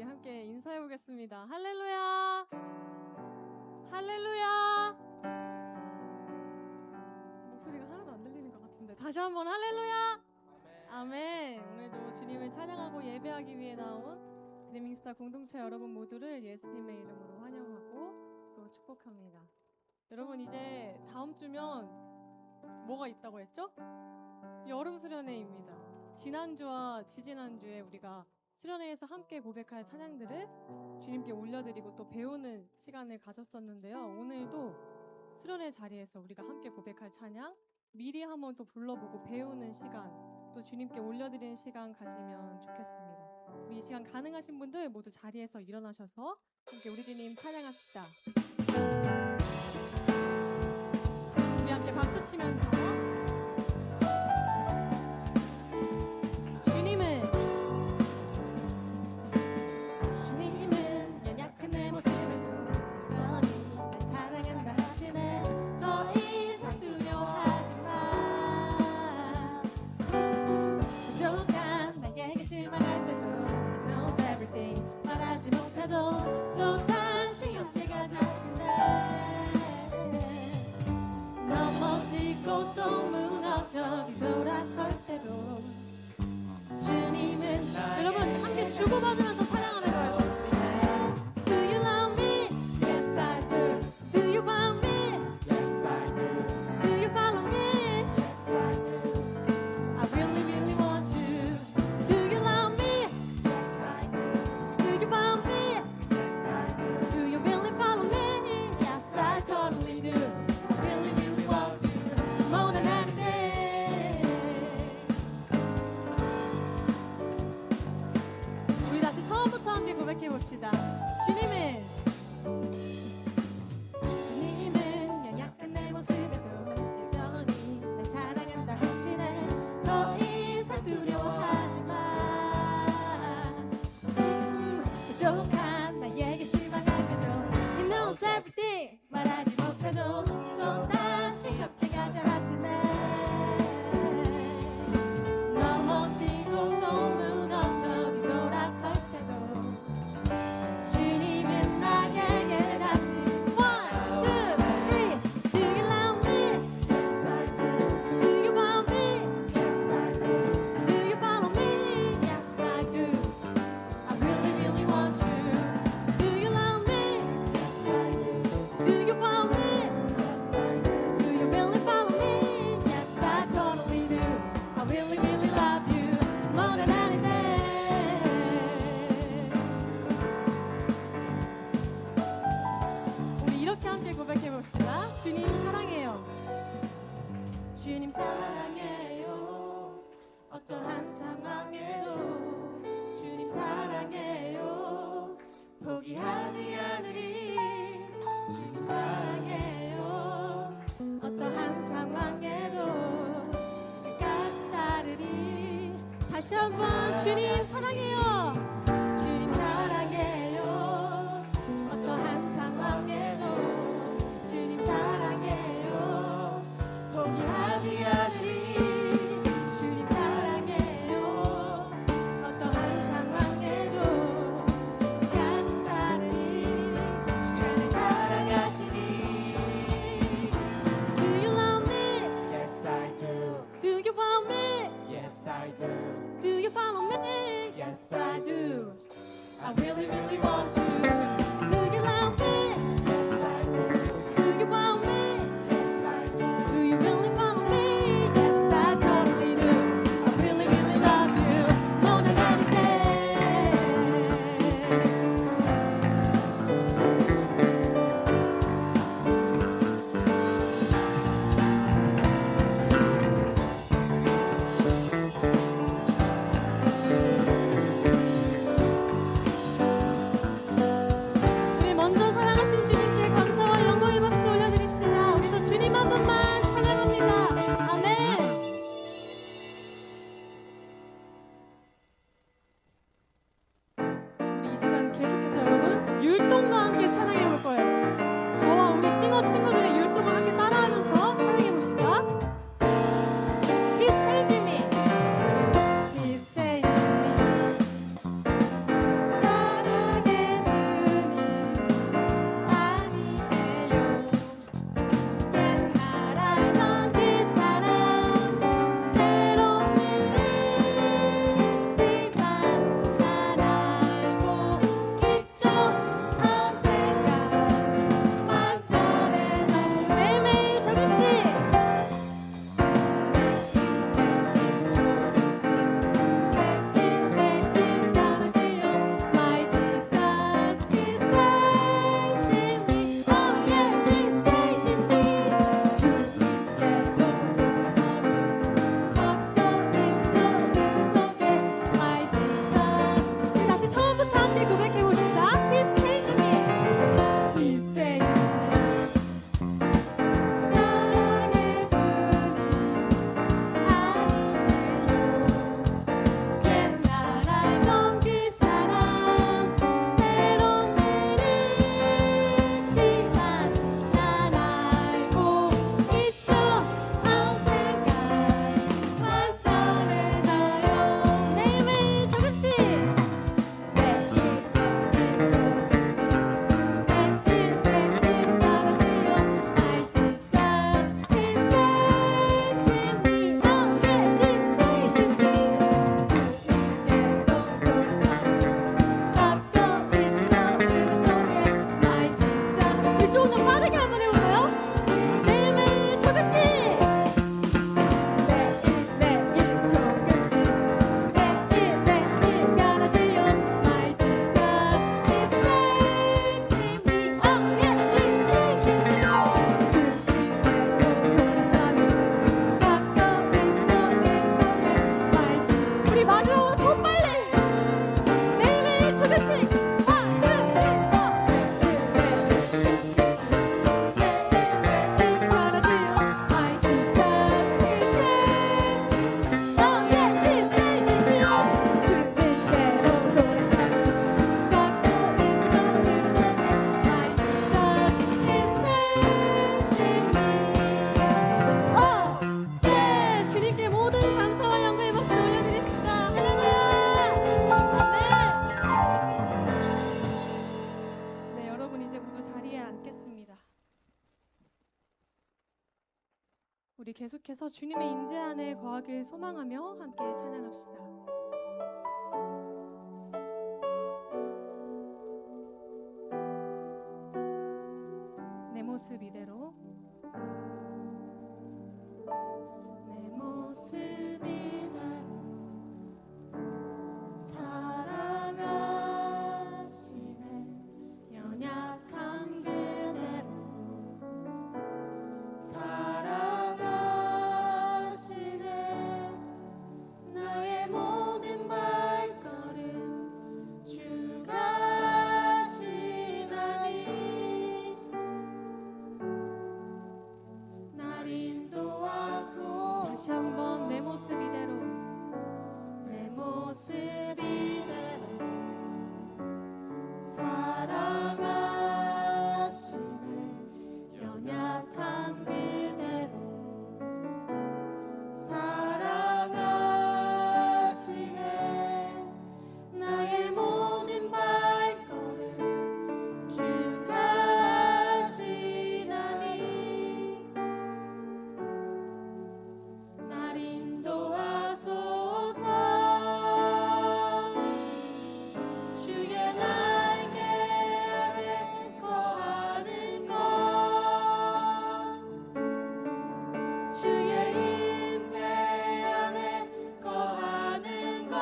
우리 함께 인사해 보겠습니다. 할렐루야! 할렐루야! 목소리가 하나도 안 들리는 것 같은데 다시 한번 할렐루야! 아멘! 오늘도 주님을 찬양하고 예배하기 위해 나온 드리밍스타 공동체 여러분 모두를 예수님의 이름으로 환영하고 또 축복합니다. 여러분, 이제 다음 주면 뭐가 있다고 했죠? 여름 수련회입니다. 지난주와 지지난주에 우리가 수련회에서 함께 고백할 찬양들을 주님께 올려드리고 또 배우는 시간을 가졌었는데요. 오늘도 수련회 자리에서 우리가 함께 고백할 찬양 미리 한번 또 불러보고 배우는 시간, 또 주님께 올려드리는 시간 가지면 좋겠습니다. 우리 이 시간 가능하신 분들 모두 자리에서 일어나셔서 함께 우리 주님 찬양합시다. 우리 함께 박수 치면서 주님은 연약한 내 모습에도 여전히 날 사랑한다 하시네. 더 이상 두려워하지 마. 부족한 나에게 실망할 때도 He knows everything. 말하지 못해도 또 다시 함께 가자 하시네. 넘어지고 또 무너져 뒤돌아설 때도 주님은 여러분 함께 주고받으면서 찬양하는 거예요. Do you love me? Yes I do. Do you want me? Yes I do. Do you follow me? Yes I do. I really really want you. Do you love me? Yes I do. Do you want me? Yes I do. Do you really follow me? Yes I totally do. I really really want you more than anything. 우리 다시 처음부터 함께 고백해봅시다. 주님은 연약한 내 모습에도 여전히 날 사랑한다 하시네. 더 이상 두려워하지 마. 부족한 나에게 실망할 때도 He knows everything. 말하지 못해도 또 다시 함께 가자 하시네. 넘어지고 또 무너져 뒤돌아설 때도 주님은 나에게 다시 One, two, three. Do you love me? Yes I do. Do you want me? Yes I do. Do you follow me? Yes I do. I really really want you. Do you love me? Yes I do. Do you want me? Yes I do. Do you really follow me? Yes I totally do. I really really love you more than anything. 우리 이렇게 함께 고백해봅시다. 주님 사랑해요. 주님 사랑해요. 어떠한 상황에도 주님 사랑해요. 포기하지 않으리. 주님 사랑해요. 어떠한 상황에도 끝까지 따르리. 다시 한번 주님 사랑해요. 주님 사랑해요. 어떠한 상황에도 주님 사랑해요. 포기하지 않으리. 주님 사랑해요. 어떠한 상황에도 끝까지 따르리. 주가 날 사랑하시니. Do you love me? Yes, I do. Do you want me? Yes, I do. Do you follow me? Yes, I do. I really, really want you. Do you love me? Yes, I do. Do you want me? Yes, I do. Do you really follow me? Yes, I totally do. I really, really love you more than anything. 우리 계속해서 주님의 임재 안에 거하길 소망하며 함께 찬양합시다. 내 모습 이대로, 내 모습 이대로 사랑하시네. 연약한 그대로 사랑하시네. 나의 모든 발걸음 주가 하시나니 날 인도하소. 다시 한번 내 모습 이대로, 내 모습 이대로 사랑하시네. 연약한 그대로 사랑하시네. 나의 모든 발걸음 주가 하시나니 날 인도하소서. 주의 날개 아래 거하는 것, 주의 임재 안에 거하는 것,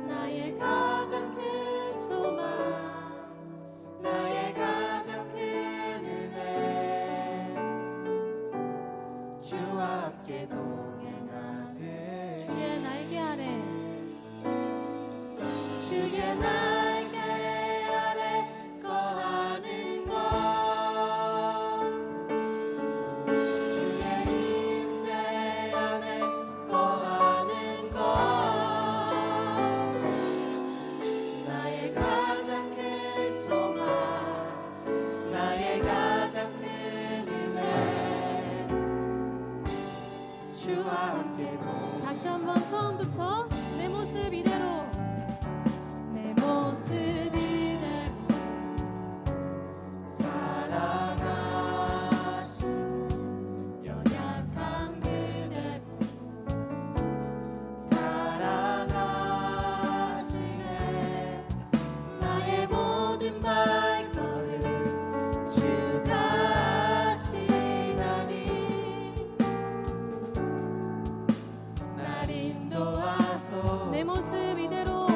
나의 가장 큰 소망, 나의 가장 큰 은혜, 주와 함께 동행하는 주의 날개 아래, 주의 날개 아래 거하는 것, 주의 임재 안에 거하는 것, 나의 가장 큰 소망, 나의 가장 큰 은혜, 주와 함께 다시 한번 처음부터 내 모습 이대로, 내 모습 이대로 사랑하시는 연약한 그대로 사랑하시네. 나의 모든 발걸음 주가 하시나니 날 인도하소. 내 모습 이대로,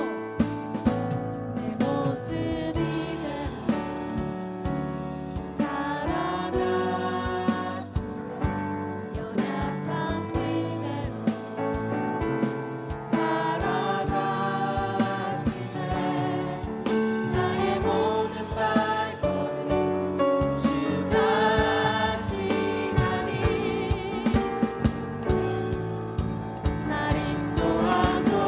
내 모습 이대로 사랑하시네. 연약한 그대로 사랑하시네. 나의 모든 발걸음 주가 하시나니 날 인도하소서.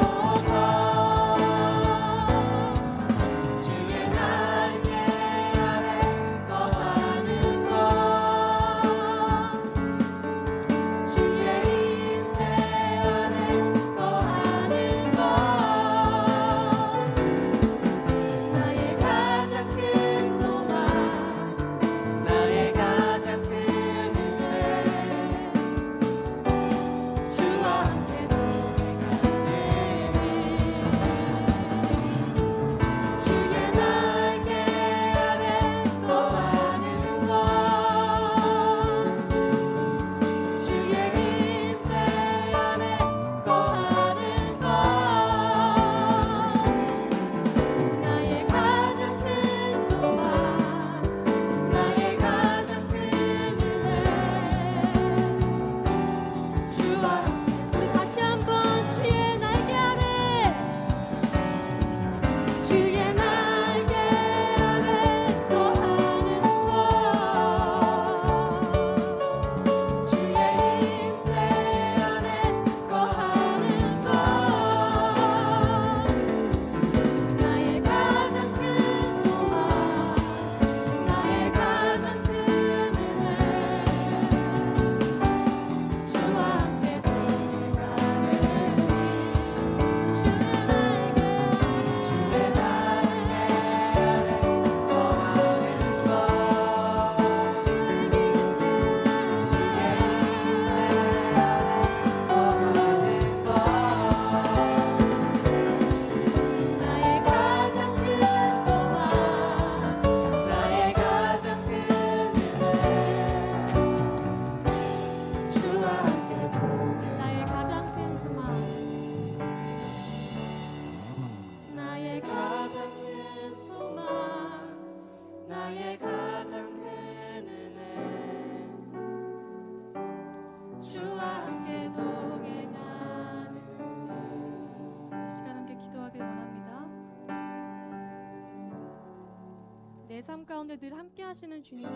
삶 가운데 늘 함께 하시는 주님께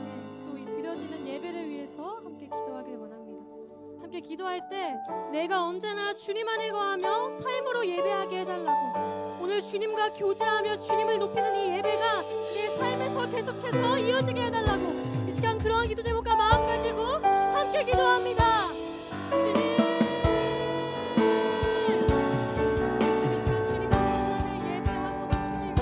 또 이 드려지는 예배를 위해서 함께 기도하길 원합니다. 함께 기도할 때 내가 언제나 주님 안에 거하며 삶으로 예배하게 해달라고, 오늘 주님과 교제하며 주님을 높이는 이 예배가 내 삶에서 계속해서 이어지게 해달라고, 이 시간 그러한 기도 제목과 마음 가지고 함께 기도합니다. 주님, 이 시간 주님 앞에 예배하고 높이기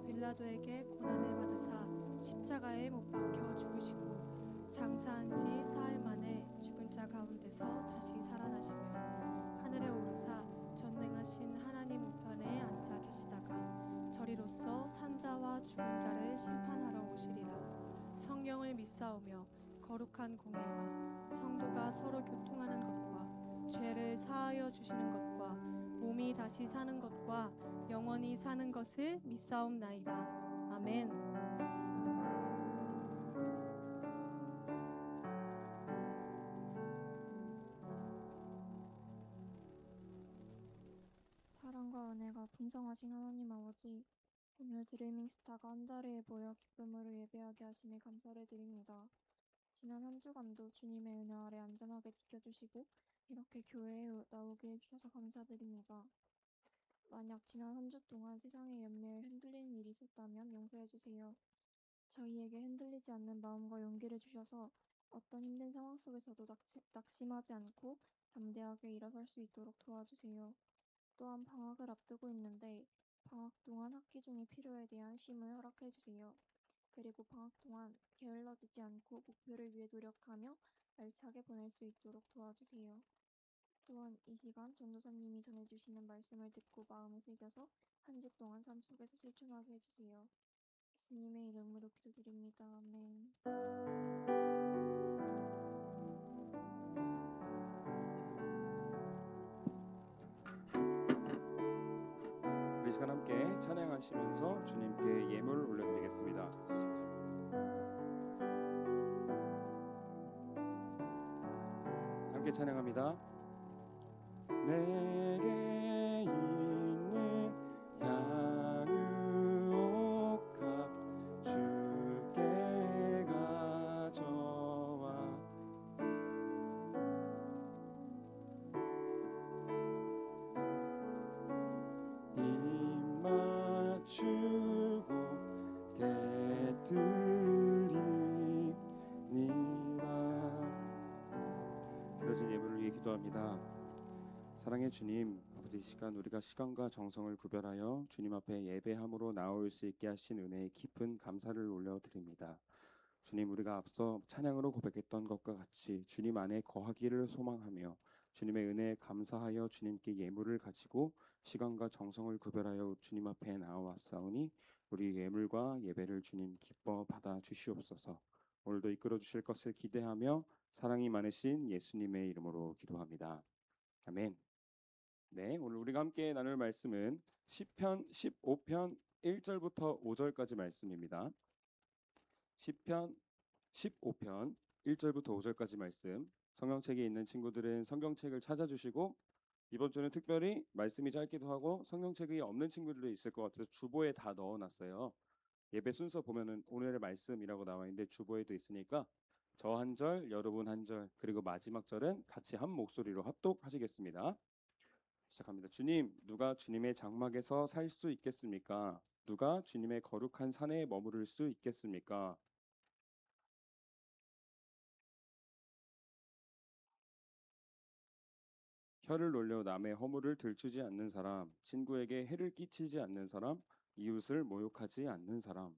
빌라도에게 고난을 받으사 십자가에 못 박혀 죽으시고 장사한 지 사흘 만에 죽은 자 가운데서 다시 살아나시며 하늘에 오르사 전능하신 하나님 우편에 앉아 계시다가 저리로서 산자와 죽은 자를 심판하러 오시리라. 성령을 믿사오며 거룩한 공회와 성도가 서로 교통하는 것과 죄를 사하여 주시는 것과 몸이 다시 사는 것과 영원히 사는 것을 믿사옵나이다. 아멘. 사랑과 은혜가 풍성하신 하나님 아버지, 오늘 드리밍스타가 한자리에 모여 기쁨으로 예배하게 하심에 감사를 드립니다. 지난 한 주간도 주님의 은혜 아래 안전하게 지켜주시고 이렇게 교회에 나오게 해주셔서 감사드립니다. 만약 지난 한 주 동안 세상의 연매에 흔들리는 일이 있었다면 용서해주세요. 저희에게 흔들리지 않는 마음과 용기를 주셔서 어떤 힘든 상황 속에서도 낙심하지 않고 담대하게 일어설 수 있도록 도와주세요. 또한 방학을 앞두고 있는데 방학 동안 학기 중의 필요에 대한 쉼을 허락해주세요. 그리고 방학 동안 게을러지지 않고 목표를 위해 노력하며 알차게 보낼 수 있도록 도와주세요. 또한 이 시간 전도사님이 전해주시는 말씀을 듣고 마음에 새겨서 한 주 동안 삶 속에서 실천하게 해주세요. 예수님의 이름으로 기도드립니다. 아멘. 우리 시간 함께 찬양하시면서 주님께 예물 올려드리겠습니다. 함께 찬양합니다. 내게 있는 향유옥합 주께 가져와 위해 기도합니다. 사랑의 주님, 아버지, 이 시간 우리가 시간과 정성을 구별하여 주님 앞에 예배함으로 나올 수 있게 하신 은혜에 깊은 감사를 올려드립니다. 주님, 우리가 앞서 찬양으로 고백했던 것과 같이 주님 안에 거하기를 소망하며 주님의 은혜에 감사하여 주님께 예물을 가지고 시간과 정성을 구별하여 주님 앞에 나와왔사오니 우리 예물과 예배를 주님 기뻐 받아 주시옵소서. 오늘도 이끌어 주실 것을 기대하며 사랑이 많으신 예수님의 이름으로 기도합니다. 아멘. 네, 오늘 우리가 함께 나눌 말씀은 시편 15편 1절부터 5절까지 말씀입니다. 시편 15편 1절부터 5절까지 말씀. 성경책에 있는 친구들은 성경책을 찾아주시고, 이번 주는 특별히 말씀이 짧기도 하고 성경책이 없는 친구들도 있을 것 같아서 주보에 다 넣어놨어요. 예배 순서 보면은 오늘의 말씀이라고 나와 있는데 주보에도 있으니까 저 한 절, 여러분 한 절, 그리고 마지막 절은 같이 한 목소리로 합독하시겠습니다. 시작합니다. 주님, 누가 주님의 장막에서 살 수 있겠습니까? 누가 주님의 거룩한 산에 머무를 수 있겠습니까? 혀를 놀려 남의 허물을 들추지 않는 사람, 친구에게 해를 끼치지 않는 사람, 이웃을 모욕하지 않는 사람.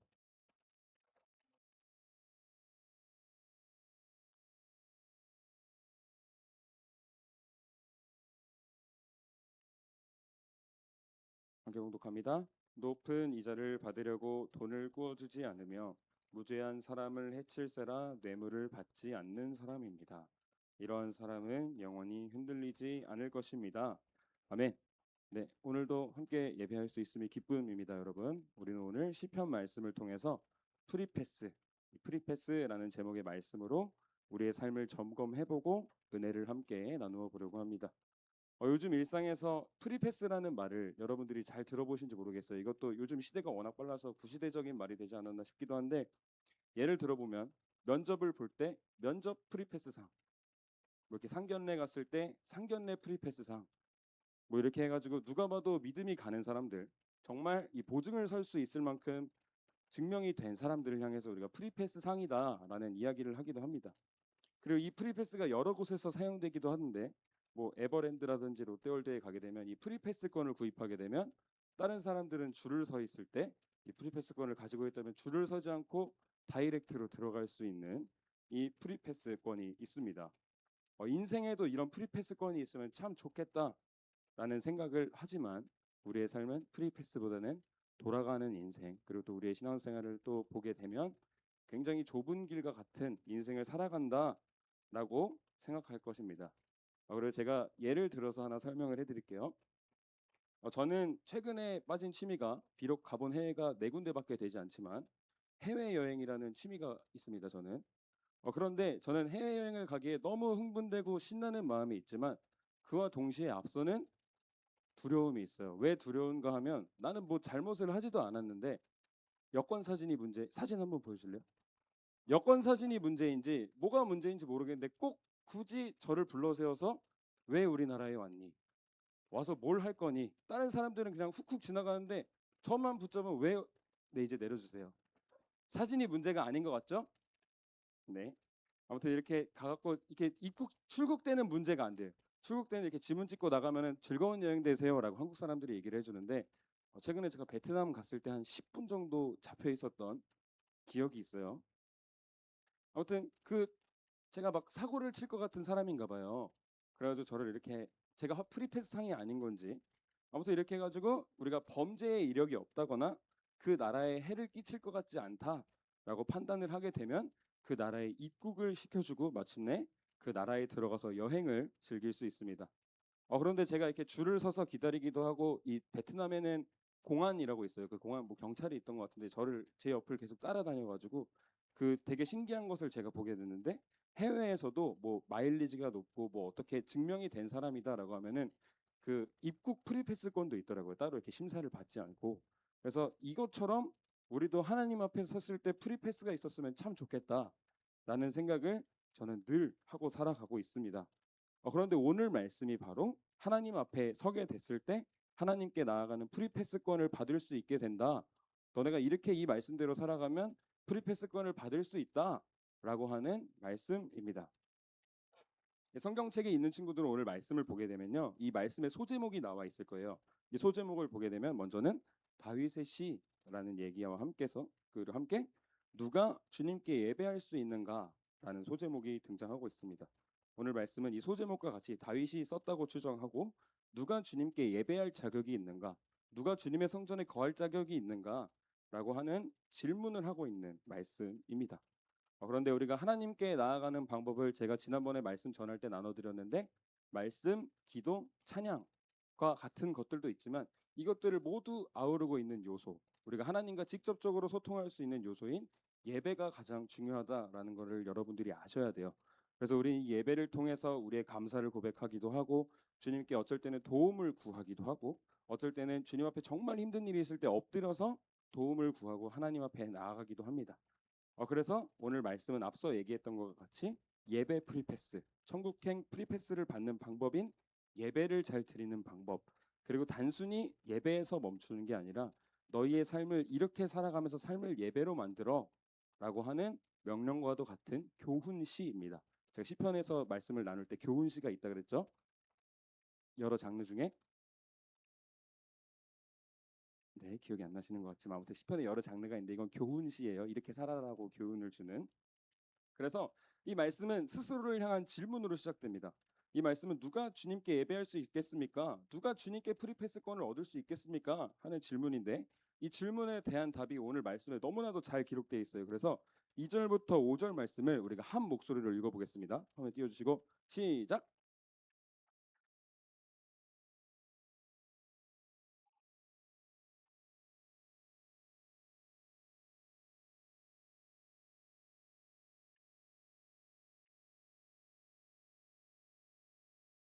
함께 봉독합니다. 높은 이자를 받으려고 돈을 꾸어주지 않으며 무죄한 사람을 해칠세라 뇌물을 받지 않는 사람입니다. 이러한 사람은 영원히 흔들리지 않을 것입니다. 아멘. 네, 오늘도 함께 예배할 수 있음이 기쁨입니다, 여러분. 우리는 오늘 시편 말씀을 통해서 프리패스라는 제목의 말씀으로 우리의 삶을 점검해보고 은혜를 함께 나누어 보려고 합니다. 요즘 일상에서 프리패스라는 말을 여러분들이 잘 들어보신지 모르겠어요. 이것도 요즘 시대가 워낙 빨라서 구시대적인 말이 되지 않았나 싶기도 한데, 예를 들어보면 면접을 볼 때 면접 프리패스상, 뭐 이렇게 상견례 갔을 때 상견례 프리패스상, 뭐 이렇게 해가지고 누가 봐도 믿음이 가는 사람들, 정말 이 보증을 설 수 있을 만큼 증명이 된 사람들을 향해서 우리가 프리패스 상이다라는 이야기를 하기도 합니다. 그리고 이 프리패스가 여러 곳에서 사용되기도 하는데, 뭐 에버랜드라든지 롯데월드에 가게 되면 이 프리패스권을 구입하게 되면 다른 사람들은 줄을 서 있을 때 이 프리패스권을 가지고 있다면 줄을 서지 않고 다이렉트로 들어갈 수 있는 이 프리패스권이 있습니다. 인생에도 이런 프리패스권이 있으면 참 좋겠다라는 생각을 하지만 우리의 삶은 프리패스보다는 돌아가는 인생, 그리고 또 우리의 신앙생활을 또 보게 되면 굉장히 좁은 길과 같은 인생을 살아간다라고 생각할 것입니다. 그래서 제가 예를 들어서 하나 설명을 해드릴게요. 저는 최근에 빠진 취미가, 비록 가본 해외가 4군데밖에 되지 않지만 해외여행이라는 취미가 있습니다. 저는 그런데 저는 해외여행을 가기에 너무 흥분되고 신나는 마음이 있지만 그와 동시에 앞서는 두려움이 있어요. 왜 두려운가 하면 나는 뭐 잘못을 하지도 않았는데 여권 사진이 문제. 사진 한번 보여줄래요? 여권 사진이 문제인지 뭐가 문제인지 모르겠는데 꼭 굳이 저를 불러세워서 왜 우리나라에 왔니? 와서 뭘 할 거니? 다른 사람들은 그냥 훅훅 지나가는데 저만 붙잡으면 왜? 네, 이제 내려주세요. 사진이 문제가 아닌 것 같죠? 네. 아무튼 이렇게 가갖고 이렇게 입국 출국 때는 문제가 안 돼요. 출국 때는 이렇게 지문 찍고 나가면은 즐거운 여행 되세요라고 한국 사람들이 얘기를 해주는데, 최근에 제가 베트남 갔을 때 한 10분 정도 잡혀 있었던 기억이 있어요. 아무튼 제가 막 사고를 칠 것 같은 사람인가 봐요. 그래가지고 저를 이렇게, 제가 프리패스 상이 아닌 건지 아무튼 이렇게 해가지고 우리가 범죄의 이력이 없다거나 그 나라에 해를 끼칠 것 같지 않다라고 판단을 하게 되면 그 나라에 입국을 시켜주고 마침내 그 나라에 들어가서 여행을 즐길 수 있습니다. 그런데 제가 이렇게 줄을 서서 기다리기도 하고, 이 베트남에는 공안이라고 있어요. 그 공안 뭐 경찰이 있던 것 같은데 제 옆을 계속 따라다녀가지고 되게 신기한 것을 제가 보게 됐는데, 해외에서도 뭐 마일리지가 높고 뭐 어떻게 증명이 된 사람이다라고 하면은 그 입국 프리패스권도 있더라고요. 따로 이렇게 심사를 받지 않고. 그래서 이것처럼 우리도 하나님 앞에 섰을 때 프리패스가 있었으면 참 좋겠다라는 생각을 저는 늘 하고 살아가고 있습니다. 그런데 오늘 말씀이 바로 하나님 앞에 서게 됐을 때 하나님께 나아가는 프리패스권을 받을 수 있게 된다. 너네가 이렇게 이 말씀대로 살아가면 프리패스권을 받을 수 있다라고 하는 말씀입니다. 성경책에 있는 친구들은 오늘 말씀을 보게 되면요, 이 말씀의 소제목이 나와 있을 거예요. 이 소제목을 보게 되면 먼저는 다윗의 시라는 얘기와 함께 누가 주님께 예배할 수 있는가라는 소제목이 등장하고 있습니다. 오늘 말씀은 이 소제목과 같이 다윗이 썼다고 추정하고 누가 주님께 예배할 자격이 있는가, 누가 주님의 성전에 거할 자격이 있는가라고 하는 질문을 하고 있는 말씀입니다. 그런데 우리가 하나님께 나아가는 방법을 제가 지난번에 말씀 전할 때 나눠드렸는데, 말씀, 기도, 찬양과 같은 것들도 있지만 이것들을 모두 아우르고 있는 요소, 우리가 하나님과 직접적으로 소통할 수 있는 요소인 예배가 가장 중요하다라는 것을 여러분들이 아셔야 돼요. 그래서 우리 이 예배를 통해서 우리의 감사를 고백하기도 하고, 주님께 어쩔 때는 도움을 구하기도 하고, 어쩔 때는 주님 앞에 정말 힘든 일이 있을 때 엎드려서 도움을 구하고 하나님 앞에 나아가기도 합니다. 그래서 오늘 말씀은 앞서 얘기했던 것과 같이 예배 프리패스, 천국행 프리패스를 받는 방법인 예배를 잘 드리는 방법, 그리고 단순히 예배에서 멈추는 게 아니라 너희의 삶을 이렇게 살아가면서 삶을 예배로 만들어 라고 하는 명령과도 같은 교훈시입니다. 제가 시편에서 말씀을 나눌 때 교훈시가 있다 그랬죠. 여러 장르 중에 기억이 안 나시는 것 같지만 아무튼 시편에 여러 장르가 있는데 이건 교훈시예요. 이렇게 살아라고 교훈을 주는. 그래서 이 말씀은 스스로를 향한 질문으로 시작됩니다. 이 말씀은 누가 주님께 예배할 수 있겠습니까? 누가 주님께 프리패스권을 얻을 수 있겠습니까? 하는 질문인데, 이 질문에 대한 답이 오늘 말씀에 너무나도 잘 기록되어 있어요. 그래서 2절부터 5절 말씀을 우리가 한 목소리로 읽어보겠습니다. 화면 띄워주시고 시작.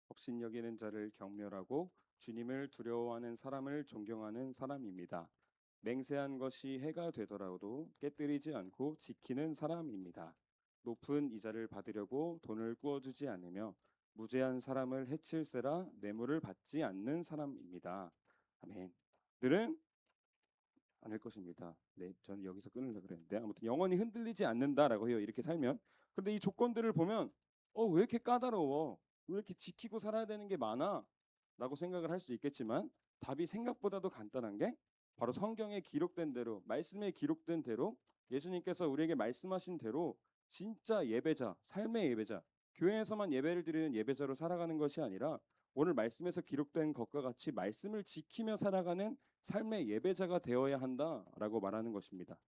업신 여기는 자를 경멸하고 주님을 두려워하는 사람을 존경하는 사람입니다. 맹세한 것이 해가 되더라도 깨뜨리지 않고 지키는 사람입니다. 높은 이자를 받으려고 돈을 꾸어주지 않으며 무죄한 사람을 해칠세라 뇌물을 받지 않는 사람입니다. 아멘. 들은 않을 것입니다. 네, 저는 여기서 끊으려고 그랬는데 아무튼 영원히 흔들리지 않는다라고 해요. 이렇게 살면. 그런데 이 조건들을 보면 왜 이렇게 까다로워? 왜 이렇게 지키고 살아야 되는 게 많아? 라고 생각을 할 수 있겠지만 답이 생각보다도 간단한 게 바로 성경에 기록된 대로, 말씀에 기록된 대로 예수님께서 우리에게 말씀하신 대로 진짜 예배자, 삶의 예배자, 교회에서만 예배를 드리는 예배자로 살아가는 것이 아니라 오늘 말씀에서 기록된 것과 같이 말씀을 지키며 살아가는 삶의 예배자가 되어야 한다라고 말하는 것입니다.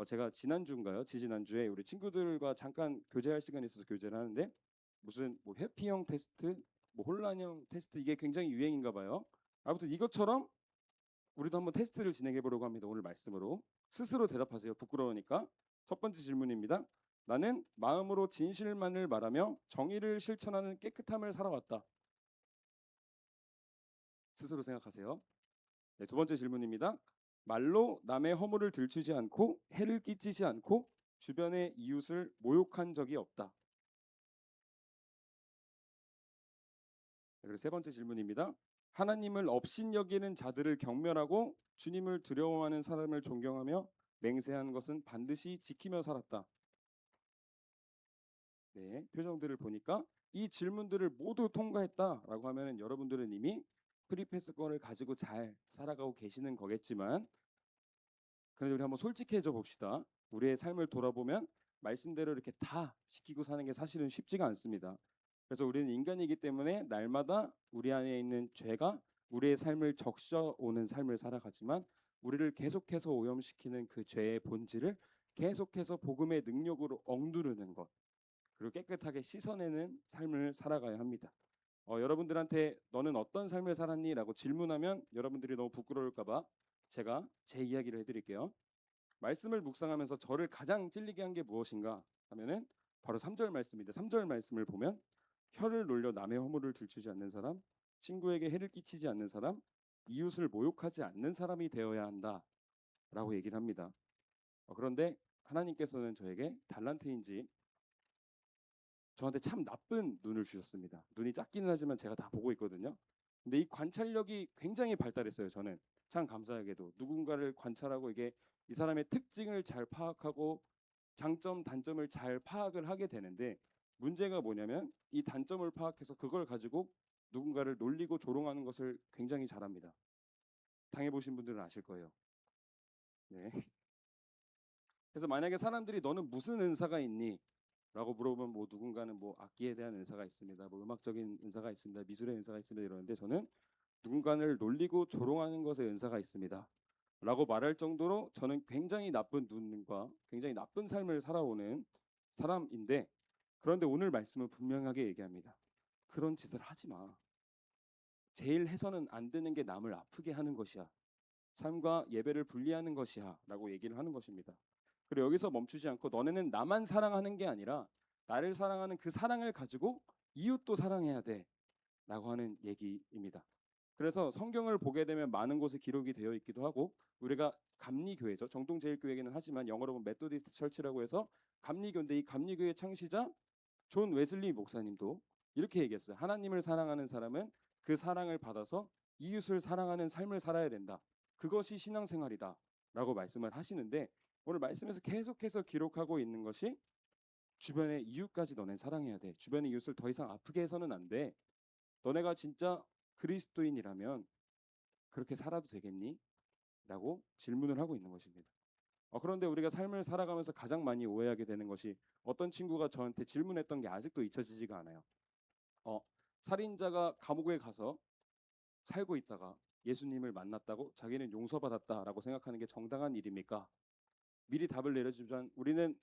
제가 지난주인가요? 지지난주에 우리 친구들과 잠깐 교제할 시간이 있어서 교제를 하는데 무슨 회피형 테스트, 혼란형 테스트, 이게 굉장히 유행인가 봐요. 아무튼 이것처럼 우리도 한번 테스트를 진행해 보려고 합니다. 오늘 말씀으로 스스로 대답하세요. 부끄러우니까. 첫 번째 질문입니다. 나는 마음으로 진실만을 말하며 정의를 실천하는 깨끗함을 살아왔다. 스스로 생각하세요. 네, 두 번째 질문입니다. 말로 남의 허물을 들추지 않고 해를 끼치지 않고 주변의 이웃을 모욕한 적이 없다. 그리고 세 번째 질문입니다. 하나님을 업신여기는 자들을 경멸하고 주님을 두려워하는 사람을 존경하며 맹세한 것은 반드시 지키며 살았다. 네, 표정들을 보니까 이 질문들을 모두 통과했다라고 하면 여러분들은 이미 프리패스권을 가지고 잘 살아가고 계시는 거겠지만, 그래도 우리 한번 솔직해져 봅시다. 우리의 삶을 돌아보면 말씀대로 이렇게 다 지키고 사는 게 사실은 쉽지가 않습니다. 그래서 우리는 인간이기 때문에 날마다 우리 안에 있는 죄가 우리의 삶을 적셔오는 삶을 살아가지만, 우리를 계속해서 오염시키는 그 죄의 본질을 계속해서 복음의 능력으로 억누르는 것, 그리고 깨끗하게 씻어내는 삶을 살아가야 합니다. 여러분들한테 너는 어떤 삶을 살았니? 라고 질문하면 여러분들이 너무 부끄러울까봐 제가 제 이야기를 해드릴게요. 말씀을 묵상하면서 저를 가장 찔리게 한 게 무엇인가 하면은 바로 3절 말씀인데, 3절 말씀을 보면 혀를 놀려 남의 허물을 들추지 않는 사람, 친구에게 해를 끼치지 않는 사람, 이웃을 모욕하지 않는 사람이 되어야 한다 라고 얘기를 합니다. 그런데 하나님께서는 저에게 달란트인지 저한테 참 나쁜 눈을 주셨습니다. 눈이 작기는 하지만 제가 다 보고 있거든요. 근데 이 관찰력이 굉장히 발달했어요. 저는 참 감사하게도 누군가를 관찰하고 이게 이 사람의 특징을 잘 파악하고 장점, 단점을 잘 파악을 하게 되는데, 문제가 뭐냐면 이 단점을 파악해서 그걸 가지고 누군가를 놀리고 조롱하는 것을 굉장히 잘합니다. 당해보신 분들은 아실 거예요. 네. 그래서 만약에 사람들이 너는 무슨 은사가 있니? 라고 물어보면 뭐 누군가는 뭐 악기에 대한 은사가 있습니다. 뭐 음악적인 은사가 있습니다. 미술의 은사가 있습니다. 이러는데 저는 누군가를 놀리고 조롱하는 것에 은사가 있습니다. 라고 말할 정도로 저는 굉장히 나쁜 눈과 굉장히 나쁜 삶을 살아오는 사람인데, 그런데 오늘 말씀은 분명하게 얘기합니다. 그런 짓을 하지 마. 제일 해서는 안 되는 게 남을 아프게 하는 것이야. 삶과 예배를 분리하는 것이야 라고 얘기를 하는 것입니다. 그리고 여기서 멈추지 않고 너네는 나만 사랑하는 게 아니라 나를 사랑하는 그 사랑을 가지고 이웃도 사랑해야 돼 라고 하는 얘기입니다. 그래서 성경을 보게 되면 많은 곳에 기록이 되어 있기도 하고, 우리가 감리교회죠. 정동제일교회는 하지만 영어로 보면 메토디스트 철치라고 해서 감리교인데, 이 감리교회 창시자 존 웨슬리 목사님도 이렇게 얘기했어요. 하나님을 사랑하는 사람은 그 사랑을 받아서 이웃을 사랑하는 삶을 살아야 된다. 그것이 신앙생활이다 라고 말씀을 하시는데, 오늘 말씀에서 계속해서 기록하고 있는 것이 주변의 이웃까지 너네 사랑해야 돼. 주변의 이웃을 더 이상 아프게 해서는 안 돼. 너네가 진짜 그리스도인이라면 그렇게 살아도 되겠니? 라고 질문을 하고 있는 것입니다. 그런데 우리가 삶을 살아가면서 가장 많이 오해하게 되는 것이, 어떤 친구가 저한테 질문했던 게 아직도 잊혀지지가 않아요. 살인자가 감옥에 가서 살고 있다가 예수님을 만났다고 자기는 용서받았다라고 생각하는 게 정당한 일입니까? 미리 답을 내려주면 우리는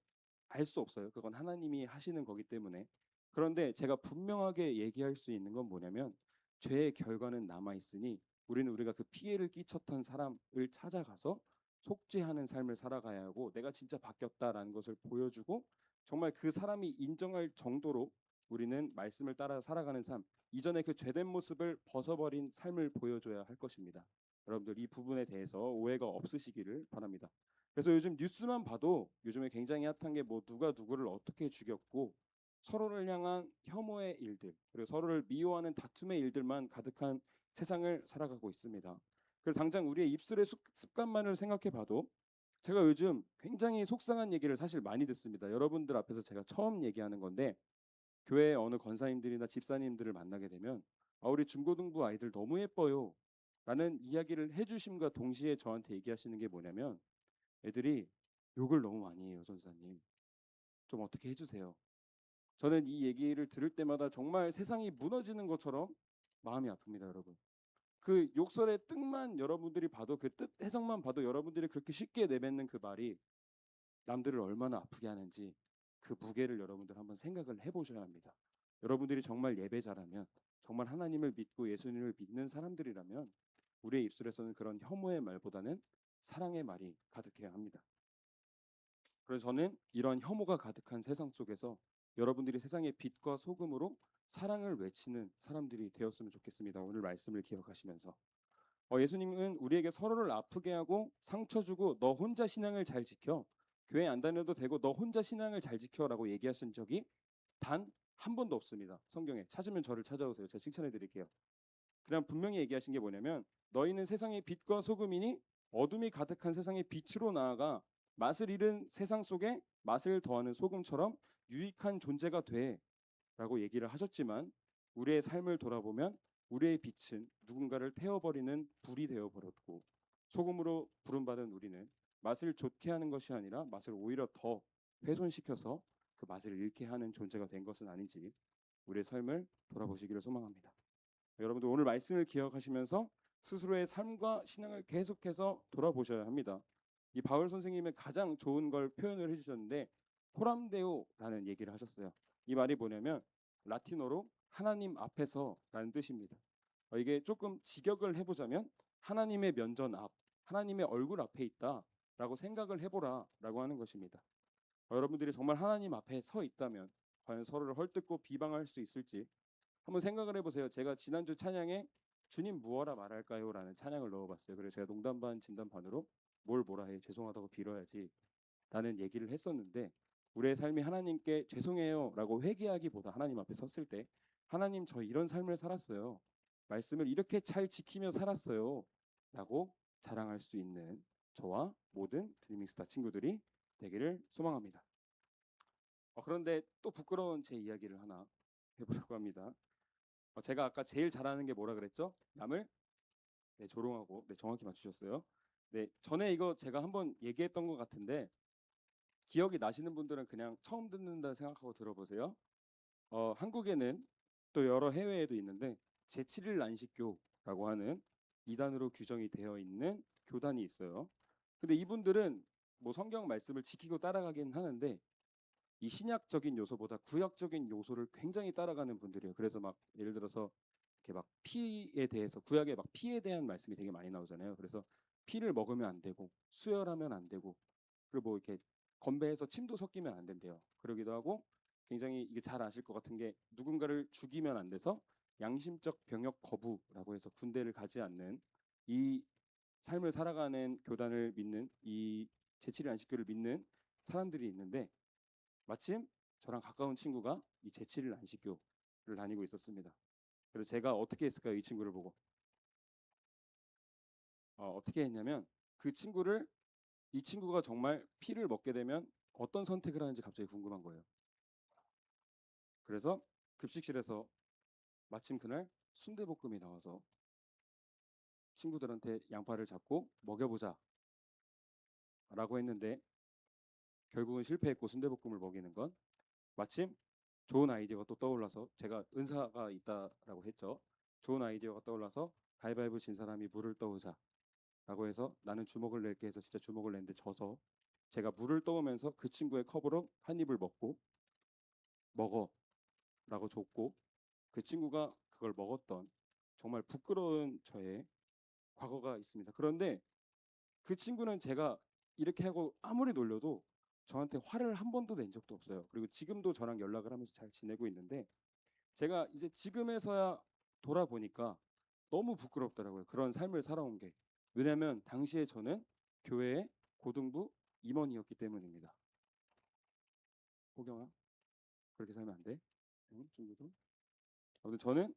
알 수 없어요. 그건 하나님이 하시는 거기 때문에. 그런데 제가 분명하게 얘기할 수 있는 건 뭐냐면, 죄의 결과는 남아 있으니 우리는 우리가 그 피해를 끼쳤던 사람을 찾아가서 속죄하는 삶을 살아가야 하고, 내가 진짜 바뀌었다라는 것을 보여주고 정말 그 사람이 인정할 정도로 우리는 말씀을 따라 살아가는 삶, 이전에 그 죄된 모습을 벗어버린 삶을 보여줘야 할 것입니다. 여러분들 이 부분에 대해서 오해가 없으시기를 바랍니다. 그래서 요즘 뉴스만 봐도 요즘에 굉장히 핫한 게 뭐 누가 누구를 어떻게 죽였고, 서로를 향한 혐오의 일들, 그리고 서로를 미워하는 다툼의 일들만 가득한 세상을 살아가고 있습니다. 그래서 당장 우리의 입술의 습관만을 생각해 봐도, 제가 요즘 굉장히 속상한 얘기를 사실 많이 듣습니다. 여러분들 앞에서 제가 처음 얘기하는 건데, 교회 어느 권사님들이나 집사님들을 만나게 되면 우리 중고등부 아이들 너무 예뻐요 라는 이야기를 해주심과 동시에 저한테 얘기하시는 게 뭐냐면, 애들이 욕을 너무 많이 해요. 전사님 좀 어떻게 해주세요. 저는 이 얘기를 들을 때마다 정말 세상이 무너지는 것처럼 마음이 아픕니다. 여러분, 그 욕설의 뜻만 여러분들이 봐도, 그 뜻 해석만 봐도 여러분들이 그렇게 쉽게 내뱉는 그 말이 남들을 얼마나 아프게 하는지 그 무게를 여러분들 한번 생각을 해보셔야 합니다. 여러분들이 정말 예배자라면, 정말 하나님을 믿고 예수님을 믿는 사람들이라면 우리의 입술에서는 그런 혐오의 말보다는 사랑의 말이 가득해야 합니다. 그래서 저는 이런 혐오가 가득한 세상 속에서 여러분들이 세상의 빛과 소금으로 사랑을 외치는 사람들이 되었으면 좋겠습니다. 오늘 말씀을 기억하시면서 예수님은 우리에게 서로를 아프게 하고 상처 주고 너 혼자 신앙을 잘 지켜, 교회 안 다녀도 되고 너 혼자 신앙을 잘 지켜라고 얘기하신 적이 단 한 번도 없습니다. 성경에 찾으면 저를 찾아오세요. 제가 칭찬해 드릴게요. 그냥 분명히 얘기하신 게 뭐냐면, 너희는 세상의 빛과 소금이니 어둠이 가득한 세상의 빛으로 나아가 맛을 잃은 세상 속에 맛을 더하는 소금처럼 유익한 존재가 돼 라고 얘기를 하셨지만, 우리의 삶을 돌아보면 우리의 빛은 누군가를 태워버리는 불이 되어버렸고, 소금으로 부름받은 우리는 맛을 좋게 하는 것이 아니라 맛을 오히려 더 훼손시켜서 그 맛을 잃게 하는 존재가 된 것은 아닌지 우리의 삶을 돌아보시기를 소망합니다. 여러분들 오늘 말씀을 기억하시면서 스스로의 삶과 신앙을 계속해서 돌아보셔야 합니다. 이 바울 선생님은 가장 좋은 걸 표현을 해주셨는데, 코람데오라는 얘기를 하셨어요. 이 말이 뭐냐면 라틴어로 하나님 앞에서라는 뜻입니다. 이게 조금 직역을 해보자면 하나님의 면전 앞, 하나님의 얼굴 앞에 있다라고 생각을 해보라라고 하는 것입니다. 여러분들이 정말 하나님 앞에 서 있다면 과연 서로를 헐뜯고 비방할 수 있을지 한번 생각을 해보세요. 제가 지난주 찬양에 주님 무엇라 말할까요? 라는 찬양을 넣어봤어요. 그래서 제가 농담 반 진담 반으로 뭘 뭐라 해, 죄송하다고 빌어야지 라는 얘기를 했었는데, 우리의 삶이 하나님께 죄송해요 라고 회개하기보다 하나님 앞에 섰을 때, 하나님 저 이런 삶을 살았어요, 말씀을 이렇게 잘 지키며 살았어요 라고 자랑할 수 있는 저와 모든 드리밍스타 친구들이 되기를 소망합니다. 그런데 또 부끄러운 제 이야기를 하나 해보려고 합니다. 제가 아까 제일 잘하는 게 뭐라 그랬죠? 남을 네, 조롱하고 네, 정확히 맞추셨어요. 네, 전에 이거 제가 한번 얘기했던 것 같은데 기억이 나시는 분들은 그냥 처음 듣는다 생각하고 들어보세요. 한국에는 또 여러 해외에도 있는데 제7일 안식교라고 하는 이단으로 규정이 되어 있는 교단이 있어요. 근데 이분들은 뭐 성경 말씀을 지키고 따라가긴 하는데 이 신약적인 요소보다 구약적인 요소를 굉장히 따라가는 분들이에요. 그래서 막 예를 들어서 이렇게 막 피에 대해서 구약에 막 피에 대한 말씀이 되게 많이 나오잖아요. 그래서 피를 먹으면 안 되고 수혈하면 안 되고 그리고 뭐 이렇게 건배해서 침도 섞이면 안 된대요. 그러기도 하고 굉장히 이게 잘 아실 것 같은 게 누군가를 죽이면 안 돼서 양심적 병역 거부라고 해서 군대를 가지 않는 이 삶을 살아가는 교단을 믿는 이 제7일 안식교를 믿는 사람들이 있는데 마침 저랑 가까운 친구가 이 제7일 안식교를 다니고 있었습니다. 그래서 제가 어떻게 했을까요? 이 친구를 보고 어떻게 했냐면 이 친구가 정말 피를 먹게 되면 어떤 선택을 하는지 갑자기 궁금한 거예요. 그래서 급식실에서 마침 그날 순대볶음이 나와서 친구들한테 양파를 잡고 먹여보자 라고 했는데 결국은 실패했고 순대볶음을 먹이는 건 마침 좋은 아이디어가 또 떠올라서 제가 은사가 있다라고 했죠. 좋은 아이디어가 떠올라서 가위바위보 진 사람이 물을 떠오자 라고 해서 나는 주먹을 낼게 해서 진짜 주먹을 냈는데 져서 제가 물을 떠오면서 그 친구의 컵으로 한 입을 먹어 라고 줬고 그 친구가 그걸 먹었던 정말 부끄러운 저의 과거가 있습니다. 그런데 그 친구는 제가 이렇게 하고 아무리 놀려도 저한테 화를 한 번도 낸 적도 없어요. 그리고 지금도 저랑 연락을 하면서 잘 지내고 있는데 제가 이제 지금에서야 돌아보니까 너무 부끄럽더라고요. 그런 삶을 살아온 게. 왜냐하면 당시에 저는 교회의 고등부 임원이었기 때문입니다. 호경아, 그렇게 살면 안 돼. 응? 친구도. 아무튼 저는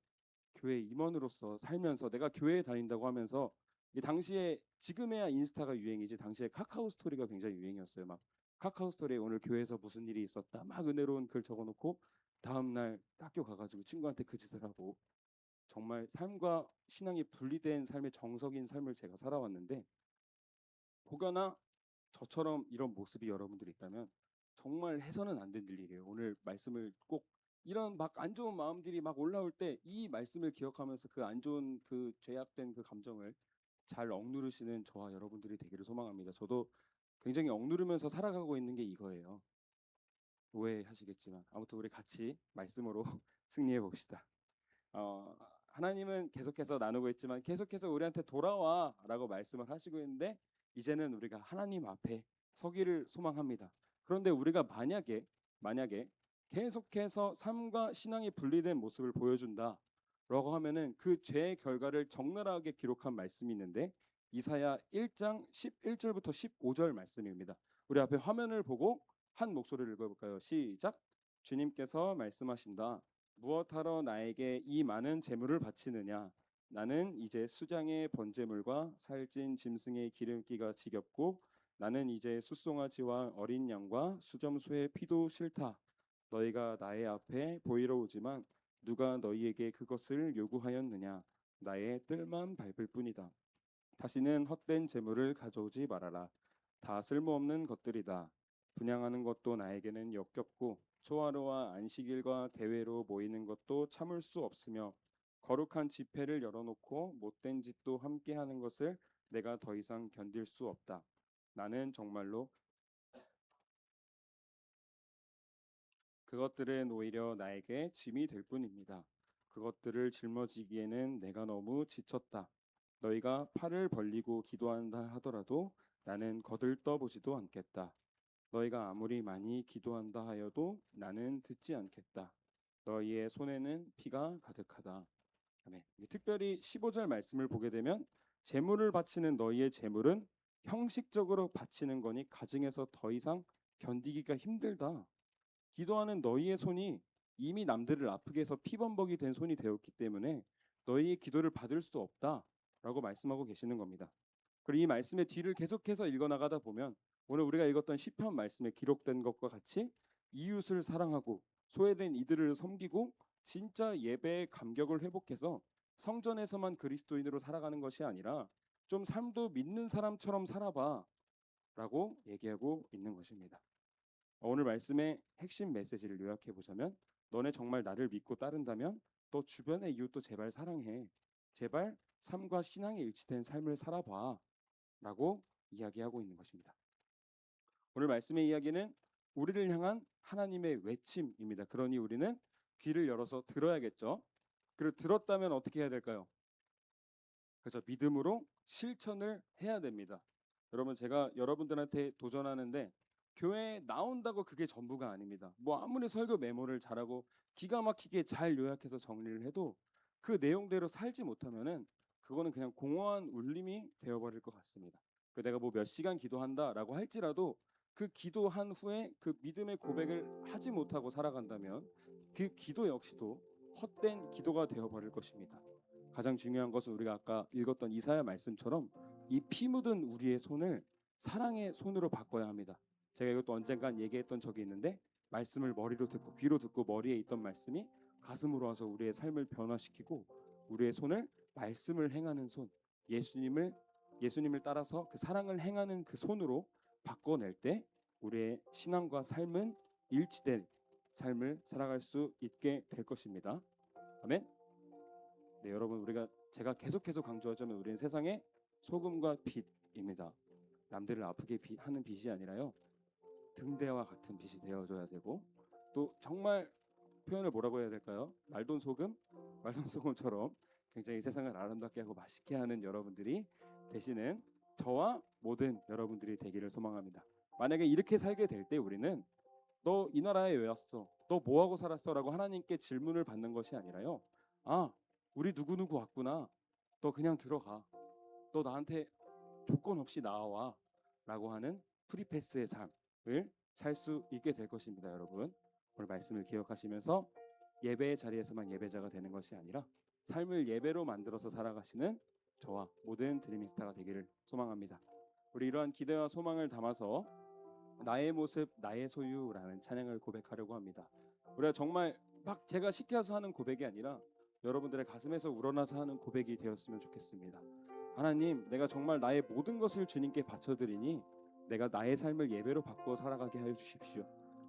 교회 임원으로서 살면서 내가 교회에 다닌다고 하면서 이 당시에 지금에야 인스타가 유행이지 당시에 카카오 스토리가 굉장히 유행이었어요. 막 카카오 스토리에 오늘 교회에서 무슨 일이 있었다 막 은혜로운 글 적어놓고 다음 날 학교 가가지고 친구한테 그 짓을 하고 정말 삶과 신앙이 분리된 삶의 정석인 삶을 제가 살아왔는데 혹여나 저처럼 이런 모습이 여러분들이 있다면 정말 해서는 안 될 일이에요. 오늘 말씀을 꼭 이런 막 안 좋은 마음들이 막 올라올 때 이 말씀을 기억하면서 그 안 좋은 그 죄악된 그 감정을 잘 억누르시는 저와 여러분들이 되기를 소망합니다. 저도 굉장히 억누르면서 살아가고 있는 게 이거예요. 오해하시겠지만 아무튼 우리 같이 말씀으로 승리해 봅시다. 하나님은 계속해서 나누고 있지만 계속해서 우리한테 돌아와라고 말씀을 하시고 있는데 이제는 우리가 하나님 앞에 서기를 소망합니다. 그런데 우리가 만약에 계속해서 삶과 신앙이 분리된 모습을 보여준다라고 하면은 그 죄의 결과를 적나라하게 기록한 말씀이 있는데 이사야 1장 11절부터 15절 말씀입니다. 우리 앞에 화면을 보고 한 목소리를 읽어볼까요? 시작. 주님께서 말씀하신다. 무엇하러 나에게 이 많은 재물을 바치느냐? 나는 이제 수장의 번제물과 살찐 짐승의 기름기가 지겹고 나는 이제 숫송아지와 어린 양과 수점소의 피도 싫다. 너희가 나의 앞에 보이러 오지만 누가 너희에게 그것을 요구하였느냐? 나의 뜰만 밟을 뿐이다. 다시는 헛된 재물을 가져오지 말아라. 다 쓸모없는 것들이다. 분향하는 것도 나에게는 역겹고 초하루와 안식일과 대회로 모이는 것도 참을 수 없으며 거룩한 집회를 열어놓고 못된 짓도 함께하는 것을 내가 더 이상 견딜 수 없다. 나는 정말로 그것들은 오히려 나에게 짐이 될 뿐입니다. 그것들을 짊어지기에는 내가 너무 지쳤다. 너희가 팔을 벌리고 기도한다 하더라도 나는 거들떠보지도 않겠다. 너희가 아무리 많이 기도한다 하여도 나는 듣지 않겠다. 너희의 손에는 피가 가득하다. 아멘. 특별히 15절 말씀을 보게 되면 재물을 바치는 너희의 재물은 형식적으로 바치는 거니 가증해서 더 이상 견디기가 힘들다. 기도하는 너희의 손이 이미 남들을 아프게 해서 피범벅이 된 손이 되었기 때문에 너희의 기도를 받을 수 없다라고 말씀하고 계시는 겁니다. 그리고 이 말씀의 뒤를 계속해서 읽어나가다 보면 오늘 우리가 읽었던 시편 말씀에 기록된 것과 같이 이웃을 사랑하고 소외된 이들을 섬기고 진짜 예배의 감격을 회복해서 성전에서만 그리스도인으로 살아가는 것이 아니라 좀 삶도 믿는 사람처럼 살아봐 라고 얘기하고 있는 것입니다. 오늘 말씀의 핵심 메시지를 요약해 보자면, 너네 정말 나를 믿고 따른다면 너 주변의 이웃도 제발 사랑해. 제발 삶과 신앙이 일치된 삶을 살아봐 라고 이야기하고 있는 것입니다. 오늘 말씀의 이야기는 우리를 향한 하나님의 외침입니다. 그러니 우리는 귀를 열어서 들어야겠죠. 그리고 들었다면 어떻게 해야 될까요? 그렇죠. 믿음으로 실천을 해야 됩니다. 여러분, 제가 여러분들한테 도전하는데 교회에 나온다고 그게 전부가 아닙니다. 뭐 아무리 설교 메모를 잘하고 기가 막히게 잘 요약해서 정리를 해도 그 내용대로 살지 못하면은 그거는 그냥 공허한 울림이 되어버릴 것 같습니다. 내가 뭐 몇 시간 기도한다라고 할지라도 그 기도한 후에 그 믿음의 고백을 하지 못하고 살아간다면 그 기도 역시도 헛된 기도가 되어버릴 것입니다. 가장 중요한 것은 우리가 아까 읽었던 이사야 말씀처럼 이 피 묻은 우리의 손을 사랑의 손으로 바꿔야 합니다. 제가 이것도 언젠간 얘기했던 적이 있는데, 말씀을 머리로 듣고 귀로 듣고 머리에 있던 말씀이 가슴으로 와서 우리의 삶을 변화시키고 우리의 손을 말씀을 행하는 손, 예수님을 따라서 그 사랑을 행하는 그 손으로 바꿔낼 때 우리의 신앙과 삶은 일치된 삶을 살아갈 수 있게 될 것입니다. 아멘. 네, 여러분, 제가 계속해서 강조하자면 우리는 세상의 소금과 빛입니다. 남들을 아프게 하는 빛이 아니라요, 등대와 같은 빛이 되어줘야 되고, 또 정말 표현을 뭐라고 해야 될까요? 말돈소금처럼 굉장히 세상을 아름답게 하고 맛있게 하는 여러분들이 되시는 저와 모든 여러분들이 되기를 소망합니다. 만약에 이렇게 살게 될 때 우리는 너 이 나라에 왜 왔어? 너 뭐하고 살았어? 라고 하나님께 질문을 받는 것이 아니라요, 아, 우리 누구누구 왔구나. 너 그냥 들어가. 너 나한테 조건 없이 나와. 라고 하는 프리패스의 삶을 살 수 있게 될 것입니다. 여러분, 오늘 말씀을 기억하시면서 예배의 자리에서만 예배자가 되는 것이 아니라 삶을 예배로 만들어서 살아가시는 저와 모든 드리밍스타가 되기를 소망합니다. 우리 이러한 기대와 소망을 담아서 나의 모습 나의 소유라는 찬양을 고백하려고 합니다. 우리가 정말 막 제가 시켜서 하는 고백이 아니라 여러분들의 가슴에서 우러나서 하는 고백이 되었으면 좋겠습니다. 하나님, 내가 정말 나의 모든 것을 주님께 바쳐드리니 내가 나의 삶을 예배로 바꾸어 살아가게 하여 주십시오.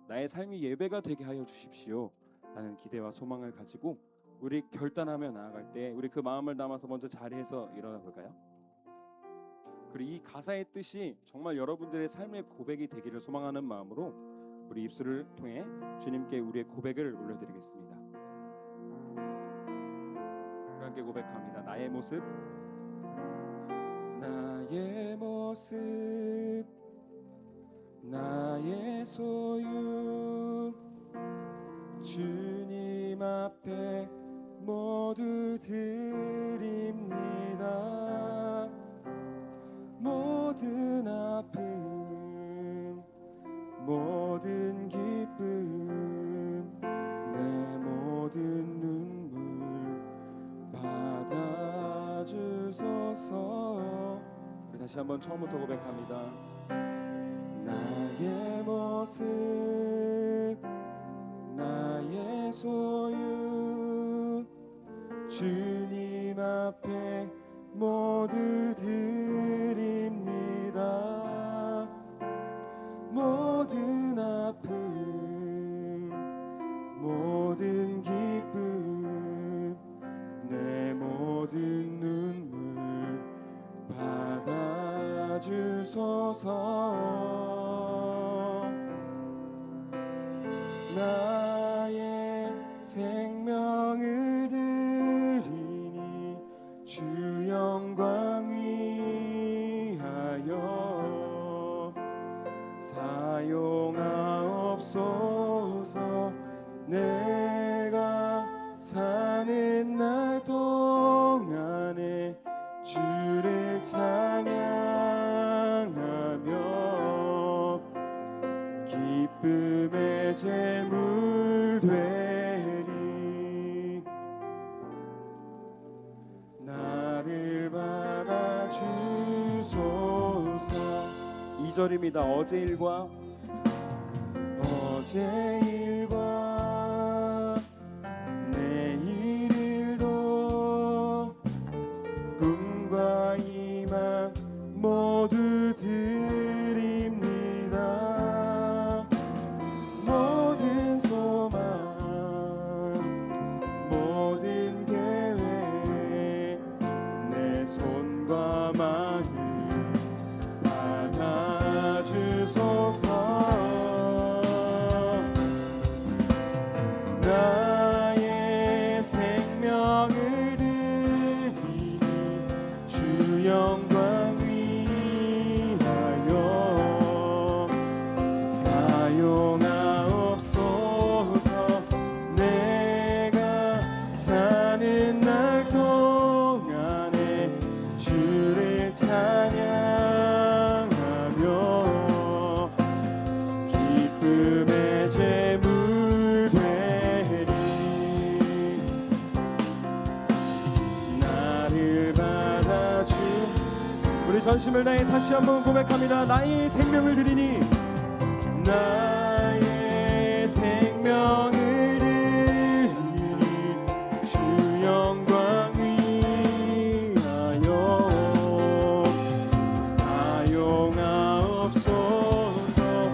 나의 삶이 예배가 되게 하여 주십시오 라는 기대와 소망을 가지고 우리 결단하며 나아갈 때 우리 그 마음을 담아서 먼저 자리에서 일어나 볼까요? 그리고 이 가사의 뜻이 정말 여러분들의 삶의 고백이 되기를 소망하는 마음으로 우리 입술을 통해 주님께 우리의 고백을 올려드리겠습니다. 우리 함께 고백합니다. 나의 모습 나의 소유, 주님 앞에 모두 드립니다. 모든 아픔, 모든 기쁨, 내 모든 눈물 받아주소서. 우리 다시 한번 처음부터 고백합니다. 나의 모습, 나의 소유, 주님 앞에 모두 드립니다. 모든 아픔, 모든 기쁨, 내 모든 눈물 받아주소서. 나의 생명을 드리니 주 영광 위하여 사용하옵소서. 내가 사는 날 동안에 주를 찬양하며 기쁨의 제물 되리. 나를 받아주소서. 2절입니다. 어제 일과 어제 일과 내일 일도 꿈과 희망 모두 드립니다. 모든 소망 모든 계획 내 손과 마음 받아주소서. 나의 생명을 드리니 주 영광 위하여 사용하옵소서. 내가 사는 날 동안에 주를 찬양하며 기쁨의 제물 되리. 나를 받아주. 우리 전심을 다해 다시 한번 고백합니다. 나의 생명을 드리니 나의 생명을 드리니 주 영광 위하여 사용하옵소서.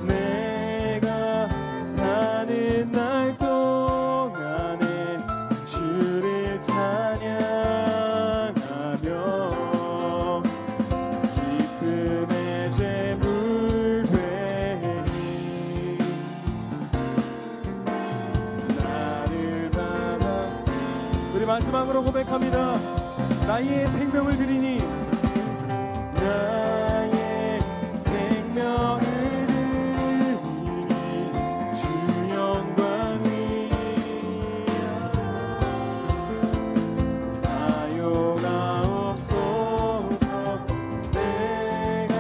내가 사는 날 동안에 주를 찬양하며 기쁨의 제물 되리. 나를 받아. 우리 마지막으로 고백합니다. 나의 생명을 드리니 나의 생명을 드리니 주 영광 위하여 사용하옵소서. 내가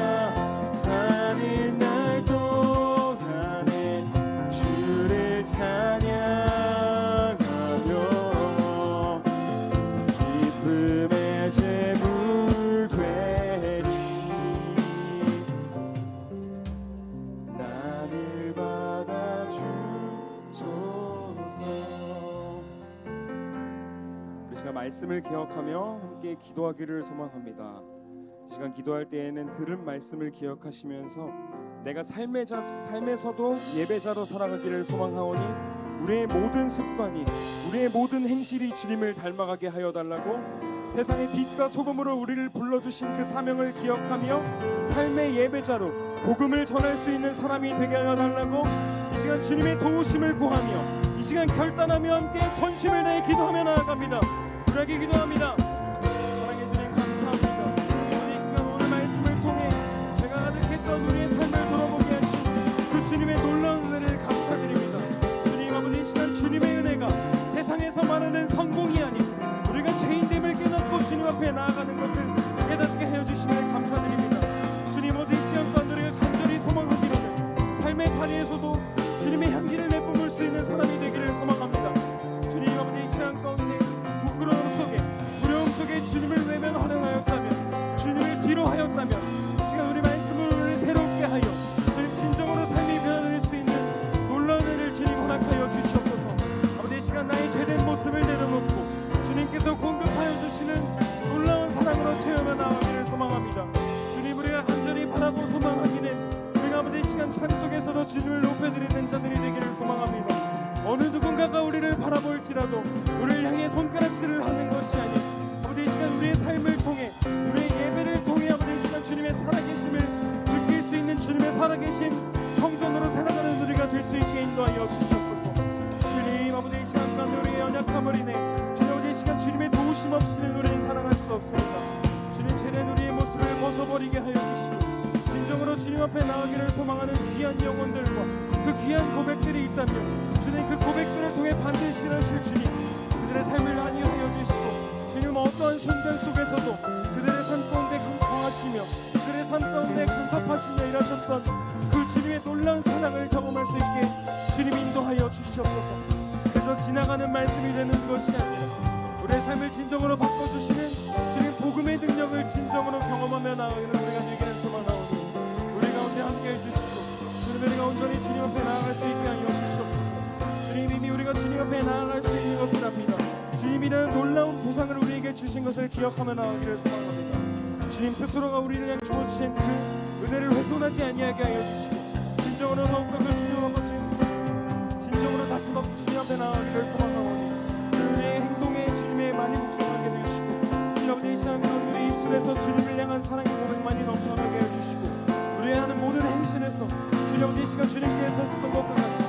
사는 날 동안에 주를 찬양하며 기쁨의 제물 되리. 나를 받아주소서. 우리 시간 말씀을 기억하며 함께 기도하기를 소망합니다. 시간 기도할 때에는 들은 말씀을 기억하시면서 내가 삶에서도 예배자로 살아가기를 소망하오니 우리의 모든 습관이 우리의 모든 행실이 주님을 닮아가게 하여 달라고 세상의 빛과 소금으로 우리를 불러주신 그 사명을 기억하며 삶의 예배자로 복음을 전할 수 있는 사람이 되게 하여 달라고 이 시간 주님의 도우심을 구하며 이 시간 결단하며 함께 전심을 다해 기도하며 나아갑니다. 우리에게 기도합니다. 사랑해 주님 감사합니다. 오늘 이 시간 오늘 말씀을 통해 제가 가득했던 우리의 삶을 돌아보게 하신 그 주님의 놀라운 은혜를 감사드립니다. 주님 아버지 이 시간 주님의 은혜가 세상에서 말하는 성공이 아닌 우리가 죄인됨을 깨닫고 주님 앞에 나아가는 것을 깨닫게 하여 주심을 감사드립니다. 주님 아버지 이 시간 동안 우리가 간절히 소망하기로는 삶의 자리에서도 주님의 향기를 내뿜을 수 있는 사람이 되기를 소망합니다. 주님 아버지 이 시간 가운데 부끄러움 속에 두려움 속에 주님을 외면 활용하였다면 주님을 뒤로 하였다면 이 시간 우리 말씀을 오늘 새롭게 하여 주님 진정으로 삶이 변화될 수 있는 놀라운 은혜를 주님 허락하여 주시옵소서. 아버지 이 시간 나의 죄된 모습을 내려놓고 주님께서 공급하여 주시는 놀라운 사랑으로 채워져 나가기를 소망합니다. 주님 우리가 간절히 바라고 소망하기는 우리가 아버지 이 시간 삶 속에서도 주님을 높여드리는 자들이 되기를 소망합니다. 어느 누군가가 우리를 바라볼지라도 우리를 향해 손가락질을 하는 것이 아닌 아버지 이 시간 우리의 삶을 통해 우리의 예배를 통해 아버지 이 시간 주님의 살아계심을 느낄 수 있는 주님의 살아계신 성전으로 살아가는 우리가 될 수 있게 인도하여 주시옵소서. 주님 아버지 이 시간 가운데 우리의 연약함을 인해 주님 아버지 이 시간 주님의 도우심 없이는 우리는 살아갈 수 없습니다. 주님 죄된 우리의 모습을 벗어버리게 하여 주시고 진정으로 주님 앞에 나가기를 소망하는 귀한 영혼들과 그 귀한 고백들이 있다면 주님 그 고백들을 통해 반드시 일하실 주님 그들의 삶을 안위하여 주시고 주님 어떠한 순간 속에서도 그들의 삶 가운데 강하시며 그들의 삶 가운데 간섭하시며 일하셨던 그 주님의 놀라운 사랑을 경험할 수 있게 주님 인도하여 주시옵소서. 그저 지나가는 말씀이 되는 것이 아니라 우리의 삶을 진정으로 바꿔주시는 주님 복음의 능력을 진정으로 경험하며 나아가는 우리가 되기를 소망하오니 우리 가운데 함께해 주시고 주님 우리가 온전히 주님 앞에 나아갈 수 있게 하여 주시옵소서. 주님 이미 우리가 주님 앞에 나아갈 수 있는 것을 압니다. 주님이라는 놀라운 보상을 우리에게 주신 것을 기억하며 나아가기를 소망합니다. 주님 스스로가 우리를 향해 주어주신 그 은혜를 훼손하지 아니하게 하여 주시고 진정으로 더욱더 그 주님 앞에 진정으로 다시 막 주님 앞에 나아가기를 소망하오니 그 은혜의 행동에 주님의 많이 묵상하게 되시고 주님 아버지 이 시간 가운데 우리 입술에서 주님을 향한 사랑의 고백만이 넘쳐나게 해주시고 우리의 하는 모든 행실에서 주님 아버지 이 시간 주님께서 했던 것과 같이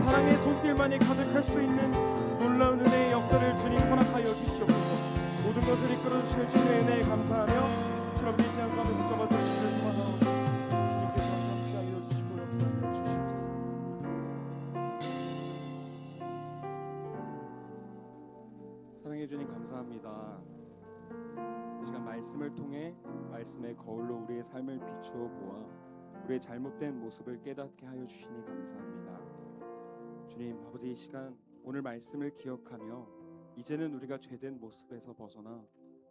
사랑의 손길만이 가득할 수 있는 놀라운 은혜의 역사를 주님 허락하여 주시옵소서. 모든 것을 이끌어 주실 주님의 은혜에 감사하며 주님 아버지 이 시간 가운데 붙잡아 주시기를 소망하오니 주님께서 함께하여 주시고 역사하여 주시옵소서. 사랑해 주님 감사합니다. 이 시간 말씀을 통해 말씀의 거울로 우리의 삶을 비추어 보아 우리의 잘못된 모습을 깨닫게 하여 주시니 감사합니다. 주님 아버지 이 시간 오늘 말씀을 기억하며 이제는 우리가 죄된 모습에서 벗어나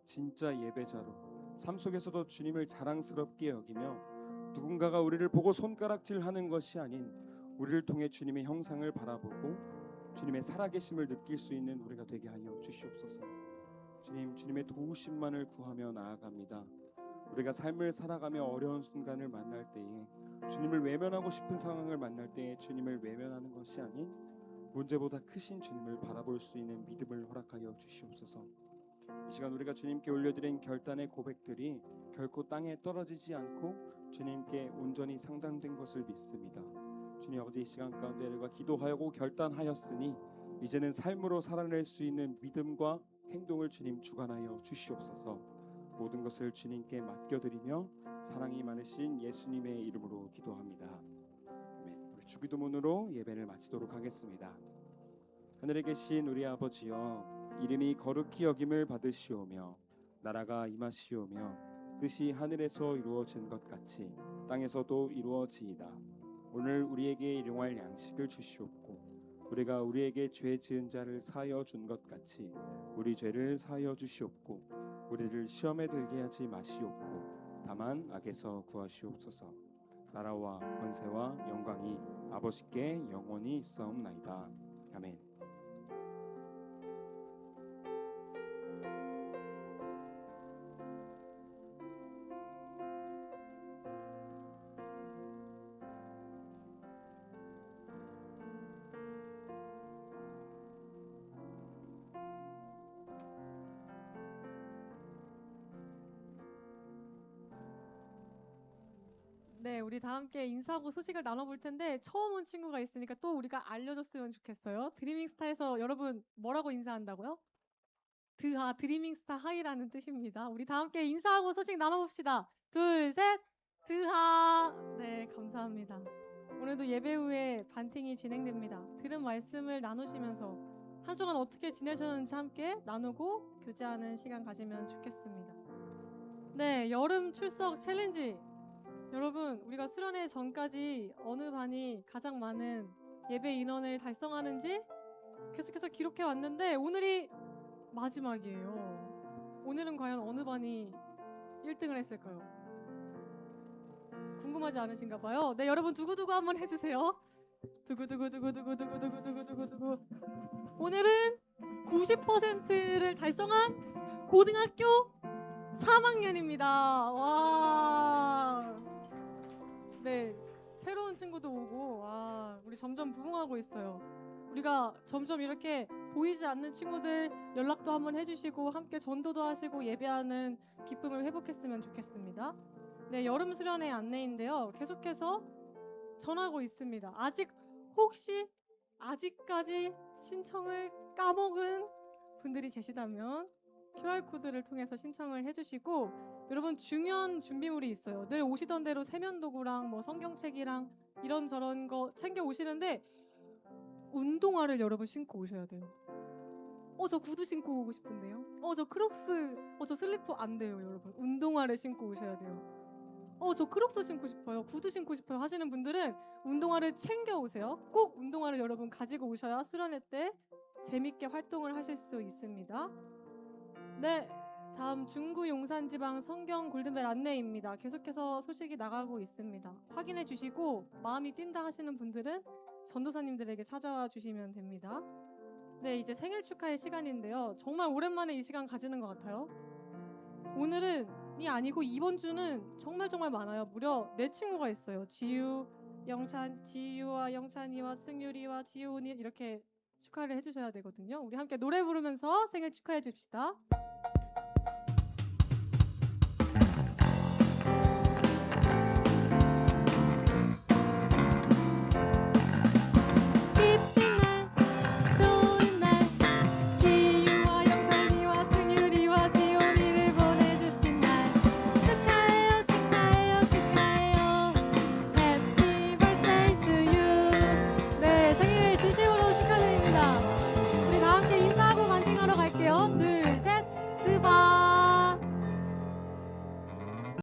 진짜 예배자로 삶 속에서도 주님을 자랑스럽게 여기며 누군가가 우리를 보고 손가락질하는 것이 아닌 우리를 통해 주님의 형상을 바라보고 주님의 살아계심을 느낄 수 있는 우리가 되게 하여 주시옵소서. 주님 주님의 도우심만을 구하며 나아갑니다. 우리가 삶을 살아가며 어려운 순간을 만날 때에 주님을 외면하고 싶은 상황을 만날 때에 주님을 외면하는 것이 아닌 문제보다 크신 주님을 바라볼 수 있는 믿음을 허락하여 주시옵소서. 이 시간 우리가 주님께 올려드린 결단의 고백들이 결코 땅에 떨어지지 않고 주님께 온전히 상당된 것을 믿습니다. 주님 아버지 이 시간 가운데 우리가 기도하고 결단하였으니 이제는 삶으로 살아낼 수 있는 믿음과 행동을 주님 주관하여 주시옵소서. 모든 것을 주님께 맡겨드리며 사랑이 많으신 예수님의 이름으로 기도합니다. 아멘. 우리 주기도문으로 예배를 마치도록 하겠습니다. 하늘에 계신 우리 아버지여, 이름이 거룩히 여김을 받으시오며 나라가 임하시오며 뜻이 하늘에서 이루어진 것 같이 땅에서도 이루어지이다. 오늘 우리에게 일용할 양식을 주시옵고 우리가 우리에게 죄 지은 자를 사하여 준 것 같이 우리 죄를 사하여 주시옵고 우리를 시험에 들게 하지 마시옵고 다만 악에서 구하시옵소서. 나라와 권세와 영광이 아버지께 영원히 있사옵나이다. 아멘. 네, 우리 다 함께 인사하고 소식을 나눠볼 텐데 처음 온 친구가 있으니까 또 우리가 알려줬으면 좋겠어요. 드리밍스타에서 여러분 뭐라고 인사한다고요? 드하, 드리밍스타 하이라는 뜻입니다. 우리 다 함께 인사하고 소식 나눠봅시다. 둘, 셋, 드하. 네, 감사합니다. 오늘도 예배 후에 반팅이 진행됩니다. 들은 말씀을 나누시면서 한 주간 어떻게 지내셨는지 함께 나누고 교제하는 시간 가지면 좋겠습니다. 네, 여름 출석 챌린지. 여러분, 우리가 수련회 전까지 어느 반이 가장 많은 예배 인원을 달성하는지 계속해서 기록해 왔는데 오늘이 마지막이에요. 오늘은 과연 어느 반이 1등을 했을까요? 궁금하지 않으신가 봐요. 네, 여러분 두구두구 한번 해주세요. 두구두구두구두구두구두구두구두구. 오늘은 90%를 달성한 고등학교 3학년입니다. 와. 네, 새로운 친구도 오고, 와, 우리 점점 부흥하고 있어요. 우리가 점점 이렇게 보이지 않는 친구들 연락도 한번 해주시고 함께 전도도 하시고 예배하는 기쁨을 회복했으면 좋겠습니다. 네, 여름 수련회 안내인데요. 계속해서 전하고 있습니다. 혹시 아직까지 신청을 까먹은 분들이 계시다면 QR코드를 통해서 신청을 해주시고, 여러분 중요한 준비물이 있어요. 늘 오시던 대로 세면도구랑 뭐 성경책이랑 이런저런 거 챙겨 오시는데 운동화를 여러분 신고 오셔야 돼요. 저 구두 신고 오고 싶은데요. 저 크록스, 저 슬리퍼 안 돼요, 여러분. 운동화를 신고 오셔야 돼요. 저 크록스 신고 싶어요, 구두 신고 싶어요 하시는 분들은 운동화를 챙겨 오세요. 꼭 운동화를 여러분 가지고 오셔야 수련회 때 재밌게 활동을 하실 수 있습니다. 네, 다음 중구 용산지방 성경 골든벨 안내입니다. 계속해서 소식이 나가고 있습니다. 확인해 주시고 마음이 뛴다 하시는 분들은 전도사님들에게 찾아와 주시면 됩니다. 네, 이제 생일 축하의 시간인데요. 정말 오랜만에 이 시간 가지는 것 같아요. 오늘은이 아니고 이번 주는 정말 많아요. 무려 4친구가 있어요. 지유와 영찬이와 승유리와 지훈이 이렇게 축하를 해주셔야 되거든요. 우리 함께 노래 부르면서 생일 축하해 줍시다.